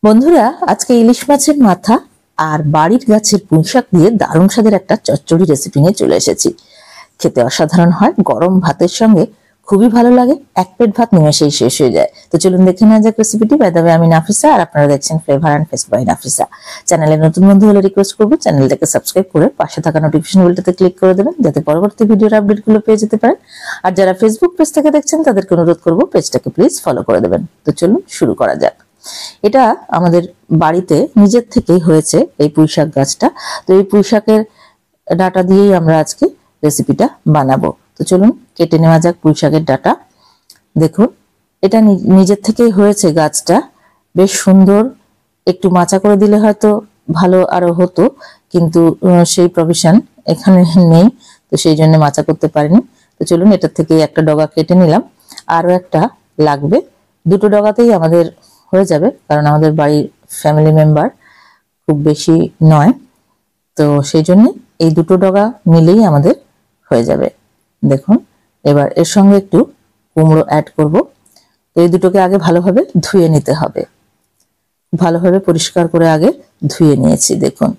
বন্ধুরা, আজকে ইলিশ মাছের মাথা আর বাড়ির গাছের পুঁইশাক দিয়ে দারুণ স্বাদের একটা চচ্চড়ি রেসিপি নিয়ে চলে এসেছি। খেতে অসাধারণ হয়, গরম ভাতের সঙ্গে খুবই ভালো লাগে, এক প্লেট ভাত নিমেষেই শেষ হয়ে যায়। তো চলুন দেখে নেওয়া যাক রেসিপিটি। বাই দ্য ওয়ে, আমি নাফিসা আর আপনারা দেখছেন flavour and fest by Nafisa. চ্যানেলে নতুন বন্ধু হলে রিকোয়েস্ট করবো চ্যানেলটাকে সাবস্ক্রাইব করে পাশে থাকা নোটিফিকেশন বেলটাতে ক্লিক করে দেবেন, যাতে পরবর্তী ভিডিওর আপডেটগুলো পেয়ে যেতে পারেন। আর যারা ফেসবুক পেজ থেকে দেখছেন তাদেরকে অনুরোধ করবো পেজটাকে প্লিজ ফলো করে দেবেন। তো চলুন শুরু করা যাক। এটা আমাদের বাড়িতে নিজের থেকেই হয়েছে এই পুঁইশাক গাছটা। তো এই পুঁইশাকের ডাটা দিয়েই আমরা আজকে রেসিপিটা বানাবো। তো চলুন কেটে নেওয়া যাক পুঁইশাকের ডাটা। দেখুন, এটা নিজের থেকেই হয়েছে গাছটা, বেশ সুন্দর। একটু মাচা করে দিলে হয়তো ভালো আরো হতো, কিন্তু সেই প্রভিশন এখানে নেই, তো সেই জন্য মাচা করতে পারিনি। তো চলুন এটার থেকে একটা ডগা কেটে নিলাম, আরো একটা লাগবে। দুটো ডগাতেই আমাদের হয়ে যাবে, কারণ আমাদের বাড়ির ফ্যামিলি মেম্বার খুব বেশি নয়, তো সেই জন্য এই দুটো ডগা মিলেই আমাদের হয়ে যাবে। দেখুন, এবার এর সঙ্গে একটু কুমড়ো অ্যাড করব। তো এই দুটোকে আগে ভালোভাবে ধুয়ে নিতে হবে, ভালোভাবে পরিষ্কার করে আগে ধুয়ে নিয়েছি। দেখুন,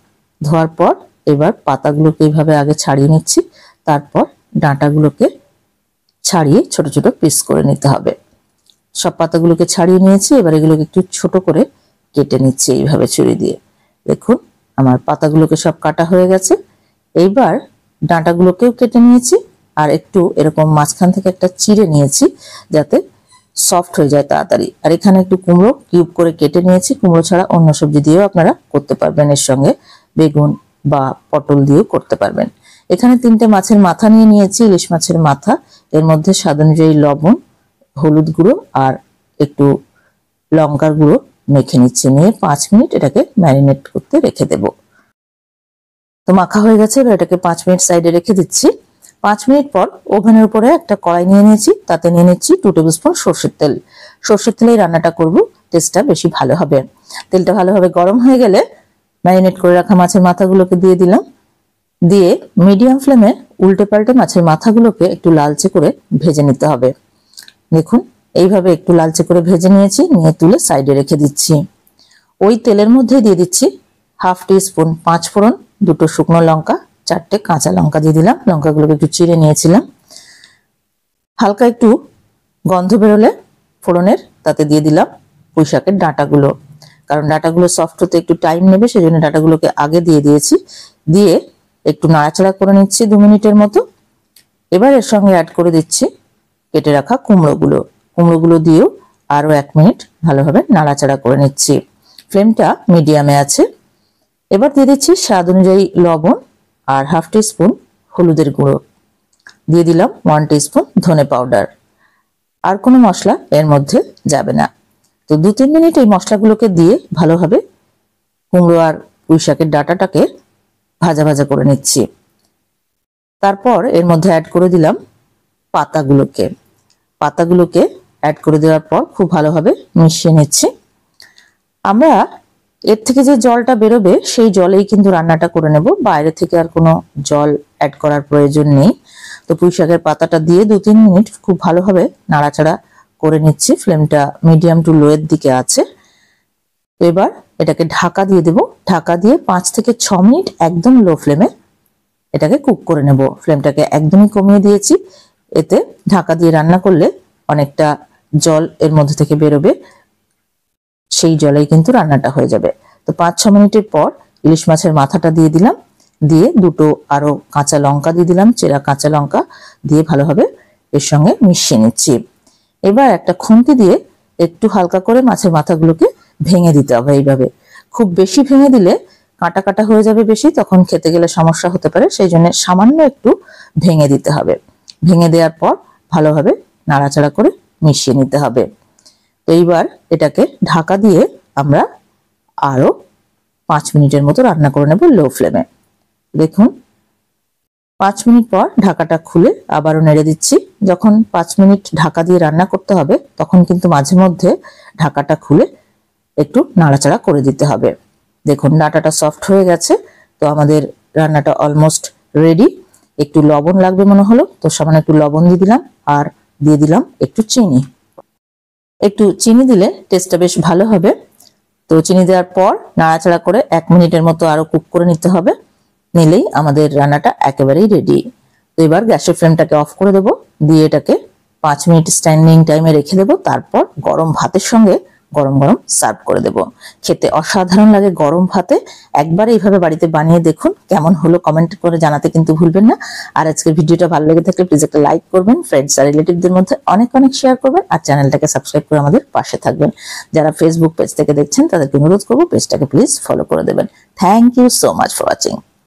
ধোয়ার পর এবার পাতাগুলোকে এইভাবে আগে ছাড়িয়ে নিচ্ছি, তারপর ডাঁটাগুলোকে ছাড়িয়ে ছোট ছোট পিস করে নিতে হবে। সব পাতাগুলোকে ছাড়িয়ে নিয়েছি, এবার এগুলোকে একটু ছোট করে কেটে নিচ্ছি এইভাবে ছুরি দিয়ে। দেখুন, আমার পাতাগুলোকে সব কাটা হয়ে গেছে। এইবার ডাঁটাগুলোকেও কেটে নিয়েছি, আর একটু এরকম মাঝখান থেকে একটা চিড়ে নিয়েছি যাতে সফট হয়ে যায় তাড়াতাড়ি। আর এখানে একটু কুমড়ো কিউব করে কেটে নিয়েছি। কুমড়ো ছাড়া অন্য সবজি দিয়েও আপনারা করতে পারবেন, এর সঙ্গে বেগুন বা পটল দিয়েও করতে পারবেন। এখানে 3টে মাছের মাথা নিয়ে নিয়েছি, ইলিশ মাছের মাথা। এর মধ্যে স্বাদ অনুযায়ী লবণ, হলুদ গুঁড়ো আর একটু লঙ্কার গুঁড়ো মেখে নিচ্ছে, নিয়ে 5 মিনিট এটাকে ম্যারিনেট করতে রেখে দেব। তো মাখা হয়ে গেছে, এবার এটাকে 5 মিনিট সাইডে রেখে দিচ্ছি। 5 মিনিট পর ওভেনের উপরে একটা কড়াই নিয়ে নিয়েছি, তাতে নিয়ে নিচ্ছি 2 টেবিল স্পুন সর্ষের তেল। সর্ষের তেলেই রান্নাটা করব, টেস্টটা বেশি ভালো হবে। তেলটা ভালোভাবে গরম হয়ে গেলে ম্যারিনেট করে রাখা মাছের মাথাগুলোকে দিয়ে দিলাম। দিয়ে মিডিয়াম ফ্লেমে উল্টে পাল্টে মাছের মাথাগুলোকে একটু লালচে করে ভেজে নিতে হবে। দেখুন, এইভাবে একটু লালচে করে ভেজে নিয়েছি, নিয়ে তুলে সাইডে রেখে দিচ্ছি। ওই তেলের মধ্যে দিয়ে দিচ্ছি 1/2 টিস্পুন 5 ফোড়ন, 2টো শুকনো লঙ্কা, 4টে কাঁচা লঙ্কা দিয়ে দিলাম। লঙ্কাগুলোকে একটু চিড়ে নিয়েছিলাম। হালকা একটু গন্ধ বেরোলে ফোড়নের, তাতে দিয়ে দিলাম পুঁইশাকের ডাঁটাগুলো। কারণ ডাঁটাগুলো সফট হতে একটু টাইম নেবে, সেই জন্য ডাঁটাগুলোকে আগে দিয়ে দিয়েছি। দিয়ে একটু নাড়াচাড়া করে নিচ্ছি 2 মিনিটের মতো। এবার এর সঙ্গে অ্যাড করে দিচ্ছি কেটে রাখা কুমড়োগুলো। কুমড়োগুলো দিয়েও আরো 1 মিনিট ভালোভাবে নাড়াচাড়া করে নিচ্ছি। ফ্লেমটা মিডিয়ামে আছে। এবার দিয়ে দিচ্ছি স্বাদ অনুযায়ী লবণ আর 1/2 টিস্পুন হলুদের গুঁড়ো। দিয়ে দিলাম 1 টিস্পুন ধনে পাউডার। আর কোনো মশলা এর মধ্যে যাবে না। তো 2-3 মিনিট এই মশলাগুলোকে দিয়ে ভালোভাবে কুমড়ো আর পুঁইশাকের ডাঁটাটাকে ভাজা ভাজা করে নিচ্ছি। তারপর এর মধ্যে অ্যাড করে দিলাম পাতাগুলোকে। পাতাগুলোকে অ্যাড করে দেওয়ার পর খুব ভালোভাবে মিশিয়ে নিচ্ছি। আমরা এর থেকে যে জলটা বেরোবে সেই জলেই কিন্তু রান্নাটা করে নেব, বাইরে থেকে আর কোনো জল অ্যাড করার প্রয়োজন নেই। তো পুঁইশাকের পাতাটা দিয়ে 2-3 মিনিট খুব ভালোভাবে নাড়াচাড়া করে নিচ্ছি। ফ্লেমটা মিডিয়াম টু লো এর দিকে আছে। এবার এটাকে ঢাকা দিয়ে দেব। ঢাকা দিয়ে 5 থেকে 6 মিনিট একদম লো ফ্লেমে এটাকে কুক করে নেব। ফ্লেমটাকে একদমই কমিয়ে দিয়েছি। এতে ঢাকা দিয়ে রান্না করলে অনেকটা জল এর মধ্যে থেকে বেরোবে, সেই জলেই কিন্তু রান্নাটা হয়ে যাবে। তো 5-6 মিনিটের পর ইলিশ মাছের মাথাটা দিয়ে দিলাম। দিয়ে 2টো আরো কাঁচা লঙ্কা দিয়ে দিলাম, চেরা কাঁচা লঙ্কা দিয়ে ভালোভাবে এর সঙ্গে মিশিয়ে নিচ্ছি। এবার একটা খুন্তি দিয়ে একটু হালকা করে মাছের মাথাগুলোকে ভেঙে দিতে হবে। এইভাবে খুব বেশি ভেঙে দিলে কাটা কাটা হয়ে যাবে বেশি, তখন খেতে গেলে সমস্যা হতে পারে, সেই জন্য সামান্য একটু ভেঙে দিতে হবে। ভেঙে দেওয়ার পর ভালোভাবে নাড়াচাড়া করে মিশিয়ে নিতে হবে। তো এইবার এটাকে ঢাকা দিয়ে আমরা আরো 5 মিনিটের মতো রান্না করে নেব লো ফ্লেমে। দেখুন, 5 মিনিট পর ঢাকাটা খুলে আবারও নেড়ে দিচ্ছি। যখন 5 মিনিট ঢাকা দিয়ে রান্না করতে হবে, তখন কিন্তু মাঝে মধ্যে ঢাকাটা খুলে একটু নাড়াচাড়া করে দিতে হবে। দেখুন, ডাঁটাটা সফট হয়ে গেছে। তো আমাদের রান্নাটা অলমোস্ট রেডি। একটু লবণ লাগবে মনে হলো, তো সামান্য একটু লবণ দিয়ে দিলাম, আর দিয়ে দিলাম একটু চিনি। একটু চিনি দিলে টেস্টটা বেশ ভালো হবে। তো চিনি দেওয়ার পর নাড়াচাড়া করে 1 মিনিটের মতো আরো কুক করে নিতে হবে, নিলেই আমাদের রান্নাটা একেবারেই রেডি। তো এবার গ্যাসের ফ্লেমটাকে অফ করে দেবো, দিয়ে এটাকে 5 মিনিট স্ট্যান্ডিং টাইমে রেখে দেবো। তারপর গরম ভাতের সঙ্গে গরম গরম সার্ভ করে দেবো। খেতে অসাধারণ লাগে গরম ভাতে। একবার এইভাবে বাড়িতে বানিয়ে দেখুন, কেমন হলো কমেন্ট করে জানাতে কিন্তু ভুলবেন না। আর আজকের ভিডিওটা ভালো লেগে থাকলে প্লিজ একটা লাইক করবেন, ফ্রেন্ডস আর রিলেটিভদের মধ্যে অনেক অনেক শেয়ার করবেন, আর চ্যানেলটাকে সাবস্ক্রাইব করে আমাদের পাশে থাকবেন। যারা ফেসবুক পেজ থেকে দেখছেন তাদেরকে অনুরোধ করবো পেজটাকে প্লিজ ফলো করে দেবেন। Thank you so much for watching.